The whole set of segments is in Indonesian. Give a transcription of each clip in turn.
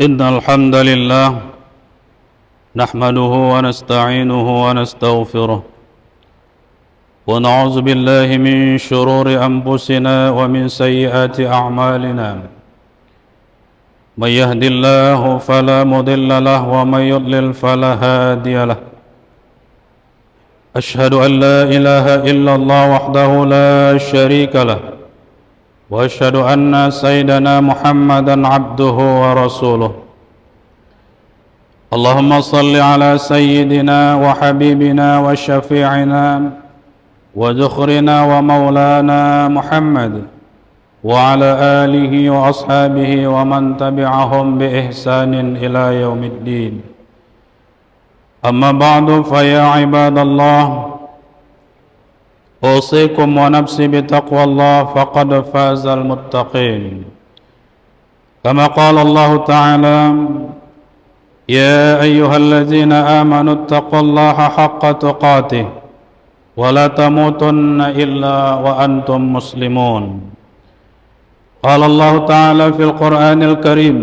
إن الحمد لله نحمده ونستعينه ونستغفره ونعوذ بالله من شرور أنفسنا ومن سيئات أعمالنا من يهد الله فلا مضل له ومن يضلل فلا هادي له أشهد أن لا إله إلا الله وحده لا شريك له وأشهد أن سيدنا محمدا عبده ورسوله اللهم صل على سيدنا وحبيبنا وشفيعنا وذخرنا ومولانا محمد وعلى آله وأصحابه ومن تبعهم بإحسان إلى يوم الدين أما بعد فيا عباد الله أوصيكم ونفسي بتقوى الله فقد فاز المتقين كما قال الله تعالى يا أيها الذين آمنوا اتقوا الله حق تقاته ولا تموتن إلا وأنتم مسلمون قال الله تعالى في القرآن الكريم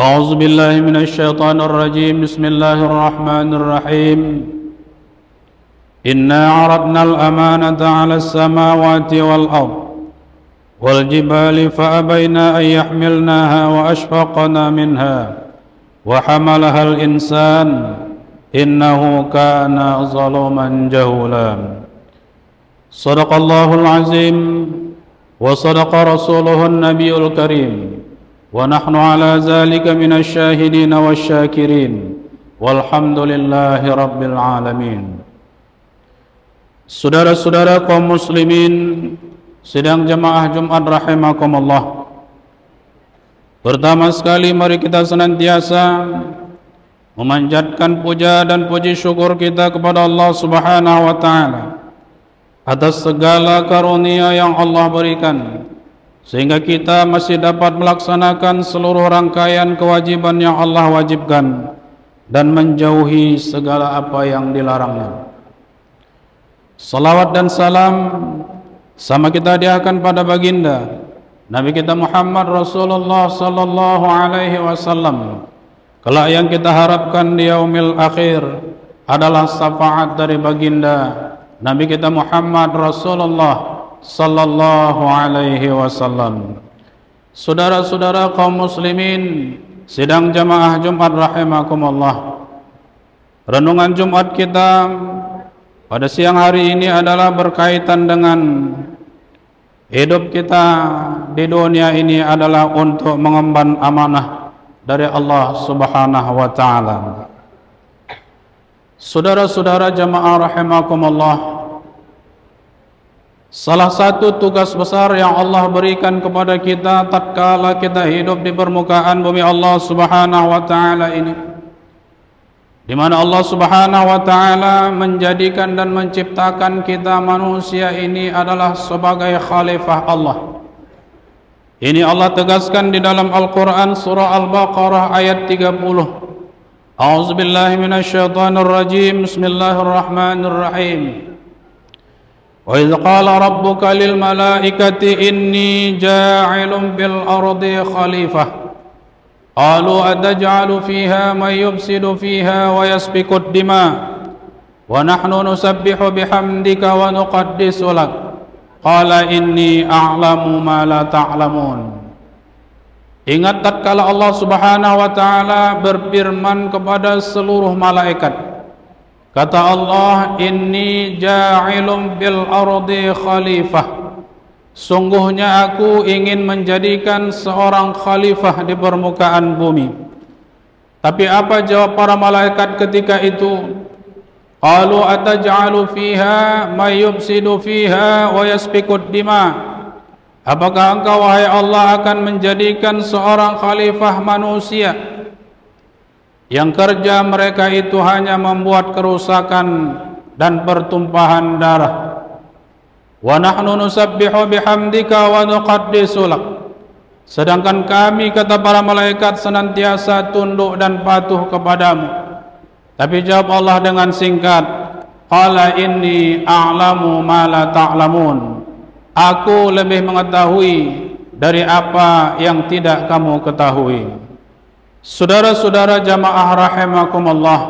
أعوذ بالله من الشيطان الرجيم بسم الله الرحمن الرحيم إنا عرضنا الأمانة على السماوات والأرض والجبال فأبينا أن يحملناها وأشفقنا منها وحملها الإنسان إنه كان ظلوما جهولا صدق الله العظيم وصدق رسوله النبي الكريم ونحن على ذلك من الشاهدين والشاكرين والحمد لله رب العالمين. Saudara-saudara kaum muslimin sidang jamaah Jumat rahimakumullah. Pertama sekali mari kita senantiasa memanjatkan puja dan puji syukur kita kepada Allah Subhanahu wa taala atas segala karunia yang Allah berikan sehingga kita masih dapat melaksanakan seluruh rangkaian kewajiban yang Allah wajibkan dan menjauhi segala apa yang dilarangnya. Salawat dan salam sama kita hadiahkan pada baginda Nabi kita Muhammad Rasulullah sallallahu alaihi wasallam. Kelak yang kita harapkan di yaumil akhir adalah syafaat dari baginda Nabi kita Muhammad Rasulullah sallallahu alaihi wasallam. Saudara-saudara kaum muslimin sidang jamaah Jumat rahimakumullah. Renungan Jumat kita pada siang hari ini adalah berkaitan dengan hidup kita di dunia ini adalah untuk mengemban amanah dari Allah Subhanahu wa taala. Saudara-saudara jamaah rahimakumullah, salah satu tugas besar yang Allah berikan kepada kita tatkala kita hidup di permukaan bumi Allah Subhanahu wa taala ini, di mana Allah Subhanahu wa taala menjadikan dan menciptakan kita manusia ini adalah sebagai khalifah Allah. Ini Allah tegaskan di dalam Al-Qur'an surah Al-Baqarah ayat 30. A'udzu billahi minasyaitonir rajim. Bismillahirrahmanirrahim. Wa idz qala rabbuka lil malaikati inni ja'ilun bil ardi khalifah قالوا أتجعل فيها من يفسد فيها ويسفك الدماء ونحن نسبح بحمدك ونقدس لك قال إني أعلم ما لا تعلمون. Ingat tatkala Allah Subhanahu wa taala berfirman kepada seluruh malaikat, kata Allah, inni ja'ilun bil ardi khalifah, sungguhnya aku ingin menjadikan seorang khalifah di permukaan bumi. Tapi apa jawab para malaikat ketika itu? Qalu ataj'alu fiha may yufsidu fiha wa yasfikud dima. Apakah engkau wahai Allah akan menjadikan seorang khalifah manusia yang kerja mereka itu hanya membuat kerusakan dan pertumpahan darah? Wa nahnu nusabbihu bihamdika wa nuqaddisu lak. Sedangkan kami, kata para malaikat, senantiasa tunduk dan patuh kepadamu. Tapi jawab Allah dengan singkat, qala inni a'lamu ma la ta'lamun. Aku lebih mengetahui dari apa yang tidak kamu ketahui. Saudara-saudara jamaah rahimakumullah,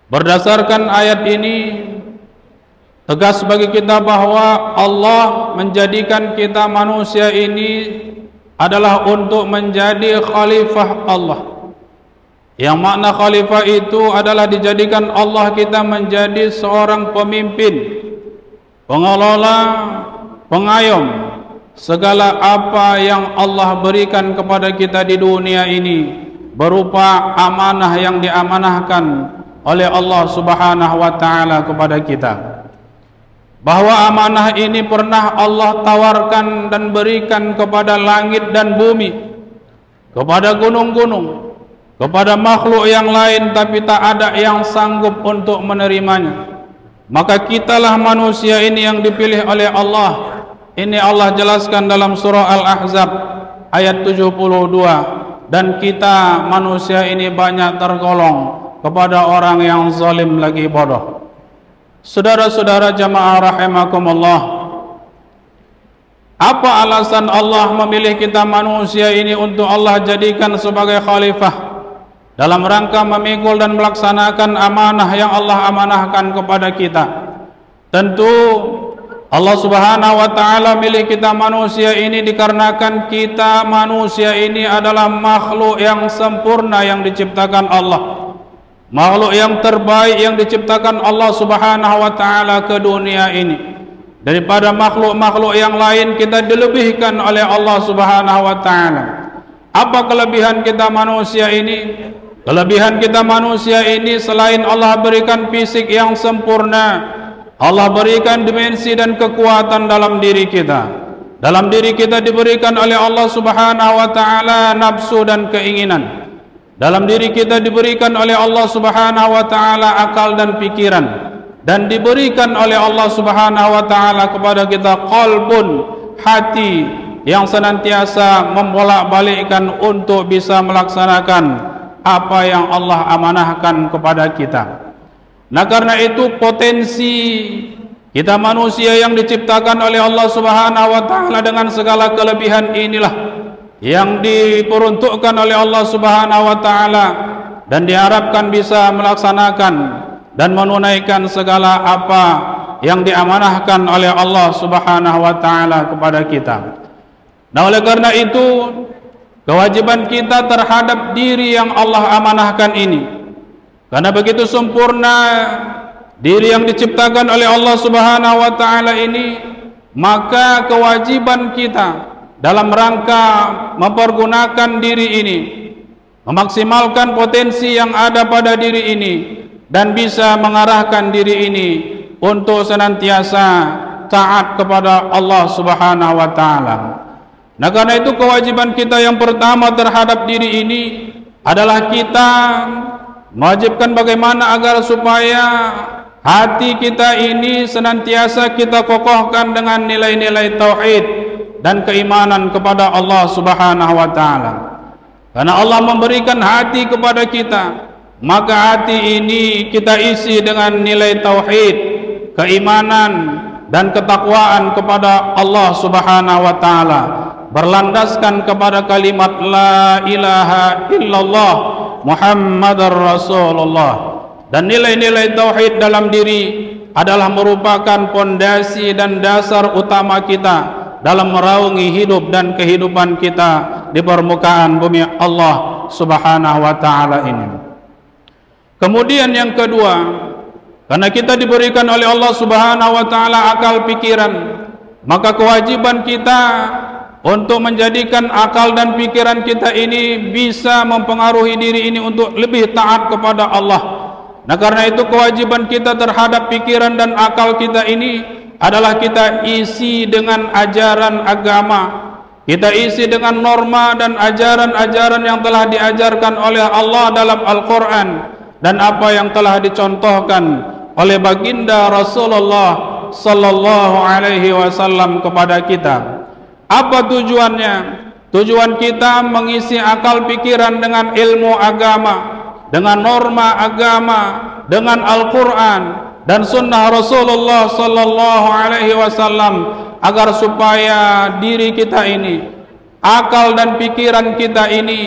berdasarkan ayat ini tegas bagi kita bahwa Allah menjadikan kita manusia ini adalah untuk menjadi khalifah Allah. Yang makna khalifah itu adalah dijadikan Allah kita menjadi seorang pemimpin, pengelola, pengayom segala apa yang Allah berikan kepada kita di dunia ini berupa amanah yang diamanahkan oleh Allah Subhanahu wa taala kepada kita. Bahwa amanah ini pernah Allah tawarkan dan berikan kepada langit dan bumi, kepada gunung-gunung, kepada makhluk yang lain, tapi tak ada yang sanggup untuk menerimanya. Maka kitalah manusia ini yang dipilih oleh Allah. Ini Allah jelaskan dalam surah Al-Ahzab ayat 72. Dan kita manusia ini banyak tergolong kepada orang yang zalim lagi bodoh. Saudara-saudara jamaah rahimakumullah, apa alasan Allah memilih kita manusia ini untuk Allah jadikan sebagai khalifah dalam rangka memikul dan melaksanakan amanah yang Allah amanahkan kepada kita? Tentu Allah Subhanahu wa taala milih kita manusia ini dikarenakan kita manusia ini adalah makhluk yang sempurna yang diciptakan Allah, makhluk yang terbaik yang diciptakan Allah Subhanahu wa taala ke dunia ini. Daripada makhluk-makhluk yang lain kita dilebihkan oleh Allah Subhanahu wa taala. Apa kelebihan kita manusia ini? Kelebihan kita manusia ini selain Allah berikan fisik yang sempurna, Allah berikan dimensi dan kekuatan dalam diri kita. Dalam diri kita diberikan oleh Allah Subhanahu wa taala nafsu dan keinginan. Dalam diri kita diberikan oleh Allah Subhanahu wa taala akal dan pikiran, dan diberikan oleh Allah Subhanahu wa taala kepada kita qalbun, hati yang senantiasa membolak-balikkan untuk bisa melaksanakan apa yang Allah amanahkan kepada kita. Nah, karena itu potensi kita manusia yang diciptakan oleh Allah Subhanahu wa taala dengan segala kelebihan inilah yang diperuntukkan oleh Allah Subhanahu wa taala dan diharapkan bisa melaksanakan dan menunaikan segala apa yang diamanahkan oleh Allah Subhanahu wa taala kepada kita. Nah, oleh karena itu kewajiban kita terhadap diri yang Allah amanahkan ini, karena begitu sempurna diri yang diciptakan oleh Allah Subhanahu wa taala ini, maka kewajiban kita dalam rangka mempergunakan diri ini, memaksimalkan potensi yang ada pada diri ini, dan bisa mengarahkan diri ini untuk senantiasa taat kepada Allah Subhanahu wa taala. Nah, karena itu kewajiban kita yang pertama terhadap diri ini adalah kita mewajibkan bagaimana agar supaya hati kita ini senantiasa kita kokohkan dengan nilai-nilai tauhid dan keimanan kepada Allah Subhanahu wa taala. Karena Allah memberikan hati kepada kita, maka hati ini kita isi dengan nilai tauhid, keimanan dan ketakwaan kepada Allah Subhanahu wa taala, berlandaskan kepada kalimat la ilaha illallah Muhammadar Rasulullah. Dan nilai-nilai tauhid dalam diri adalah merupakan pondasi dan dasar utama kita dalam meraungi hidup dan kehidupan kita di permukaan bumi Allah Subhanahu wa taala ini. Kemudian yang kedua, karena kita diberikan oleh Allah Subhanahu wa taala akal pikiran, maka kewajiban kita untuk menjadikan akal dan pikiran kita ini bisa mempengaruhi diri ini untuk lebih taat kepada Allah. Nah, karena itu kewajiban kita terhadap pikiran dan akal kita ini adalah kita isi dengan ajaran agama, kita isi dengan norma dan ajaran-ajaran yang telah diajarkan oleh Allah dalam Al-Quran dan apa yang telah dicontohkan oleh baginda Rasulullah sallallahu alaihi wasallam kepada kita. Apa tujuannya? Tujuan kita mengisi akal pikiran dengan ilmu agama, dengan norma agama, dengan Al-Quran dan sunnah Rasulullah sallallahu alaihi wasallam, agar supaya diri kita ini, akal dan pikiran kita ini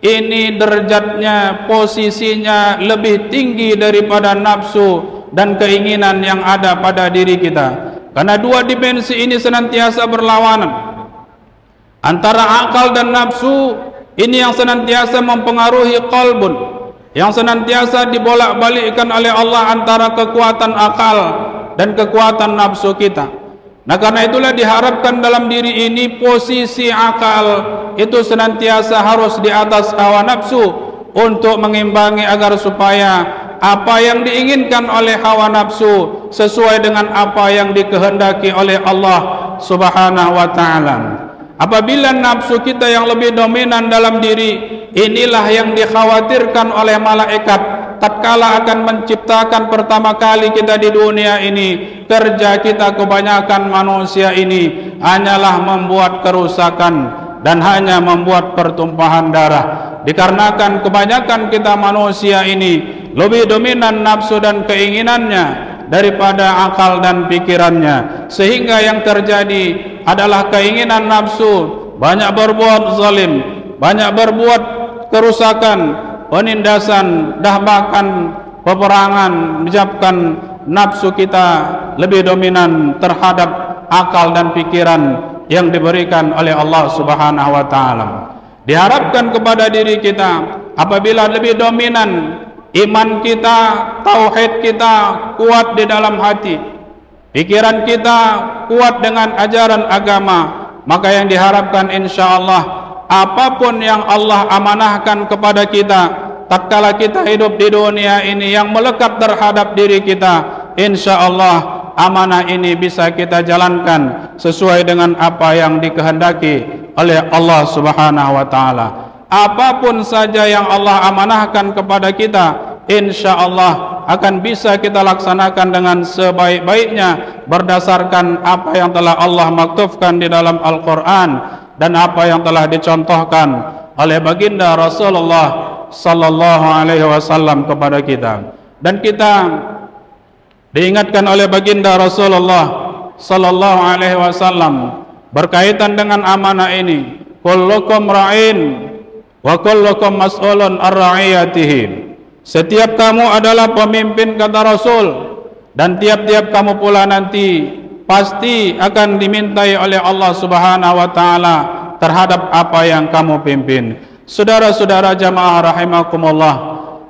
ini derajatnya, posisinya lebih tinggi daripada nafsu dan keinginan yang ada pada diri kita. Karena dua dimensi ini senantiasa berlawanan. Antara akal dan nafsu ini yang senantiasa mempengaruhi qalbun, yang senantiasa dibolak-balikkan oleh Allah antara kekuatan akal dan kekuatan nafsu kita. Nah, karena itulah diharapkan dalam diri ini posisi akal itu senantiasa harus di atas hawa nafsu untuk mengimbangi agar supaya apa yang diinginkan oleh hawa nafsu sesuai dengan apa yang dikehendaki oleh Allah Subhanahu wa taala. Apabila nafsu kita yang lebih dominan dalam diri, inilah yang dikhawatirkan oleh malaikat tatkala akan menciptakan pertama kali kita di dunia ini. Kerja kita kebanyakan manusia ini hanyalah membuat kerusakan dan hanya membuat pertumpahan darah. Dikarenakan kebanyakan kita manusia ini lebih dominan nafsu dan keinginannya daripada akal dan pikirannya, sehingga yang terjadi adalah keinginan nafsu banyak berbuat zalim, banyak berbuat kerusakan, penindasan, dah bahkan peperangan, menyebabkan nafsu kita lebih dominan terhadap akal dan pikiran yang diberikan oleh Allah Subhanahu wa taala. Diharapkan kepada diri kita apabila lebih dominan iman kita, tauhid kita kuat di dalam hati, pikiran kita kuat dengan ajaran agama, maka yang diharapkan insyaallah apapun yang Allah amanahkan kepada kita tatkala kita hidup di dunia ini yang melekat terhadap diri kita, insyaallah amanah ini bisa kita jalankan sesuai dengan apa yang dikehendaki oleh Allah Subhanahu wa taala. Apapun saja yang Allah amanahkan kepada kita, insyaallah akan bisa kita laksanakan dengan sebaik-baiknya berdasarkan apa yang telah Allah maktubkan di dalam Al-Quran dan apa yang telah dicontohkan oleh baginda Rasulullah sallallahu alaihi wasallam kepada kita. Dan kita diingatkan oleh baginda Rasulullah sallallahu alaihi wasallam berkaitan dengan amanah ini, kullukum ra'in wa kullukum mas'ulun ar-ra'iyatihi. Setiap kamu adalah pemimpin, kata Rasul, dan tiap-tiap kamu pula nanti pasti akan dimintai oleh Allah Subhanahu wa taala terhadap apa yang kamu pimpin. Saudara-saudara jamaah rahimakumullah,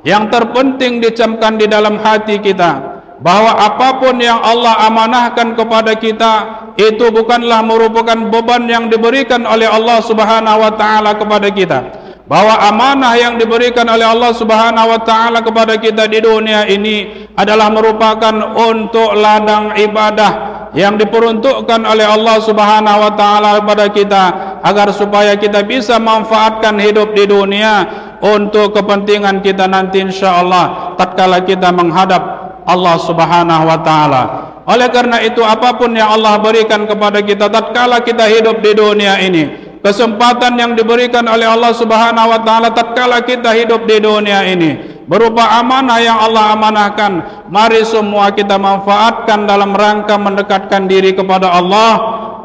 yang terpenting dicamkan di dalam hati kita bahwa apapun yang Allah amanahkan kepada kita itu bukanlah merupakan beban yang diberikan oleh Allah Subhanahu wa taala kepada kita. Bahwa amanah yang diberikan oleh Allah Subhanahu wa taala kepada kita di dunia ini adalah merupakan untuk ladang ibadah yang diperuntukkan oleh Allah Subhanahu wa taala kepada kita agar supaya kita bisa manfaatkan hidup di dunia untuk kepentingan kita nanti insyaallah tatkala kita menghadap Allah Subhanahu wa taala. Oleh karena itu apapun yang Allah berikan kepada kita tatkala kita hidup di dunia ini, kesempatan yang diberikan oleh Allah Subhanahu wa taala tatkala kita hidup di dunia ini berupa amanah yang Allah amanahkan, mari semua kita manfaatkan dalam rangka mendekatkan diri kepada Allah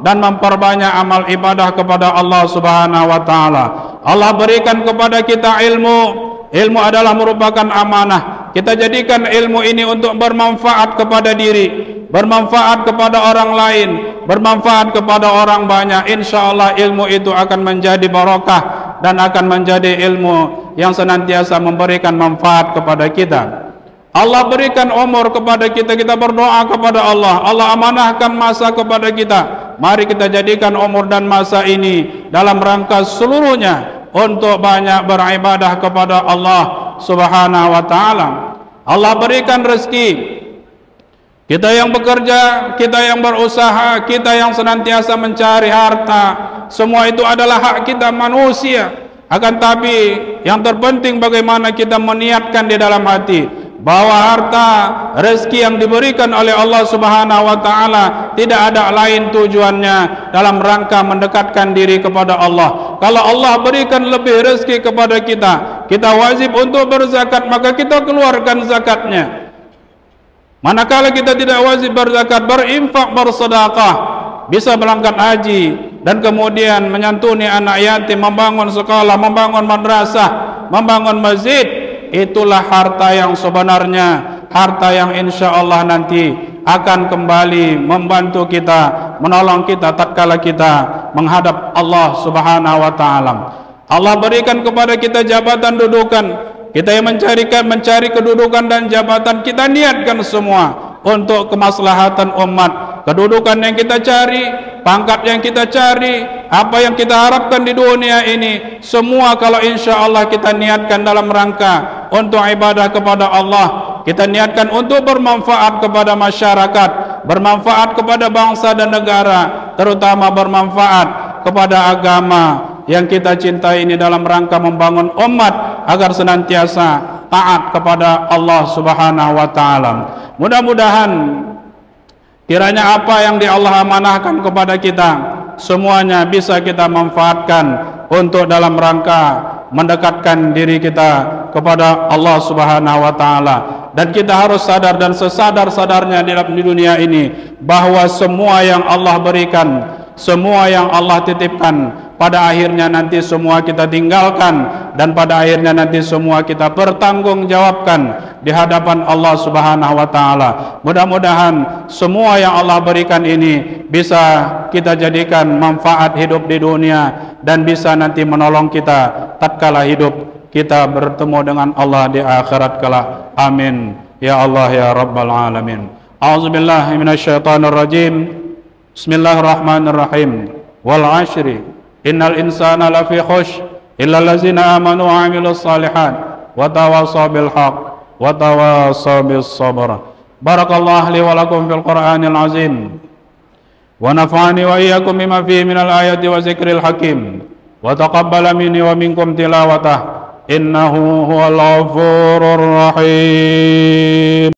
dan memperbanyak amal ibadah kepada Allah Subhanahu wa taala. Allah berikan kepada kita ilmu. Ilmu adalah merupakan amanah. Kita jadikan ilmu ini untuk bermanfaat kepada diri, bermanfaat kepada orang lain, bermanfaat kepada orang banyak. Insyaallah ilmu itu akan menjadi barokah dan akan menjadi ilmu yang senantiasa memberikan manfaat kepada kita. Allah berikan umur kepada kita, kita berdoa kepada Allah. Allah amanahkan masa kepada kita. Mari kita jadikan umur dan masa ini dalam rangka seluruhnya untuk banyak beribadah kepada Allah Subhanahu wa taala. Allah berikan rezeki. Kita yang bekerja, kita yang berusaha, kita yang senantiasa mencari harta, semua itu adalah hak kita manusia. Akan tapi yang terpenting bagaimana kita meniatkan di dalam hati bahwa harta rezeki yang diberikan oleh Allah Subhanahu wa taala tidak ada lain tujuannya dalam rangka mendekatkan diri kepada Allah. Kalau Allah berikan lebih rezeki kepada kita, kita wajib untuk berzakat, maka kita keluarkan zakatnya. Manakala kita tidak wajib berzakat, berinfak, bersedekah, bisa berangkat haji, dan kemudian menyantuni anak yatim, membangun sekolah, membangun madrasah, membangun masjid, itulah harta yang sebenarnya, harta yang insya Allah nanti akan kembali membantu kita, menolong kita tatkala kita menghadap Allah Subhanahu wa taala. Allah berikan kepada kita jabatan dudukan, kita yang mencari kedudukan dan jabatan, kita niatkan semua untuk kemaslahatan umat. Kedudukan yang kita cari, pangkat yang kita cari, apa yang kita harapkan di dunia ini, semua kalau insya Allah kita niatkan dalam rangka untuk ibadah kepada Allah, kita niatkan untuk bermanfaat kepada masyarakat, bermanfaat kepada bangsa dan negara, terutama bermanfaat kepada agama yang kita cintai ini dalam rangka membangun umat agar senantiasa taat kepada Allah Subhanahu wa taala. Mudah-mudahan kiranya apa yang Allah amanahkan kepada kita semuanya bisa kita manfaatkan untuk dalam rangka mendekatkan diri kita kepada Allah Subhanahu wa taala. Dan kita harus sadar dan sesadar-sadarnya di dunia ini bahwa semua yang Allah berikan, semua yang Allah titipkan, pada akhirnya nanti semua kita tinggalkan, dan pada akhirnya nanti semua kita bertanggungjawabkan di hadapan Allah Subhanahu wa taala. Mudah-mudahan semua yang Allah berikan ini bisa kita jadikan manfaat hidup di dunia dan bisa nanti menolong kita tatkala hidup kita bertemu dengan Allah di akhirat kelak. Amin ya Allah ya rabbal alamin. A'udzubillahi minasyaitonir rajim. Bismillahirrahmanirrahim. Wal 'ashri innal insana lafi khusy illa allazina amanu wa 'amilus shalihat wa tawassaw bil haqq wa tawassaw bis sabr. Barakallahu li wa lakum fil Qur'anil azim wa nafa'ani wa iyyakum bima fihi minal ayati wa zikril hakim wa taqabbala minni wa minkum tilawatah innahu huwal ghafurur rahim.